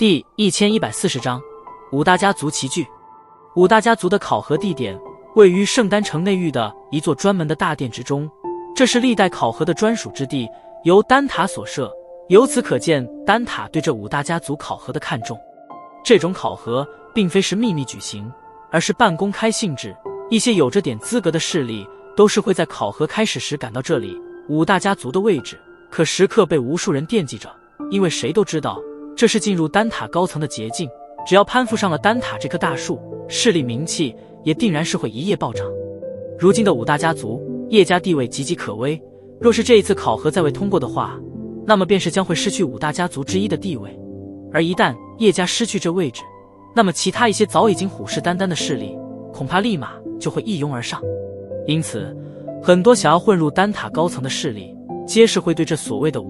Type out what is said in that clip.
第1140章五大家族齐聚。五大家族的考核地点位于圣丹城内域的一座专门的大殿之中，这是历代考核的专属之地，由丹塔所设。由此可见，丹塔对这五大家族考核的看重。这种考核并非是秘密举行，而是半公开性质。一些有着点资格的势力都是会在考核开始时赶到这里。五大家族的位置可时刻被无数人惦记着，因为谁都知道这是进入丹塔高层的捷径。只要攀附上了丹塔这棵大树，势力名气也定然是会一夜暴涨。如今的五大家族，叶家地位岌岌可危，若是这一次考核再未通过的话，那么便是将会失去五大家族之一的地位。而一旦叶家失去这位置，那么其他一些早已经虎视眈眈的势力恐怕立马就会一拥而上。因此很多想要混入丹塔高层的势力，皆是会对这所谓的五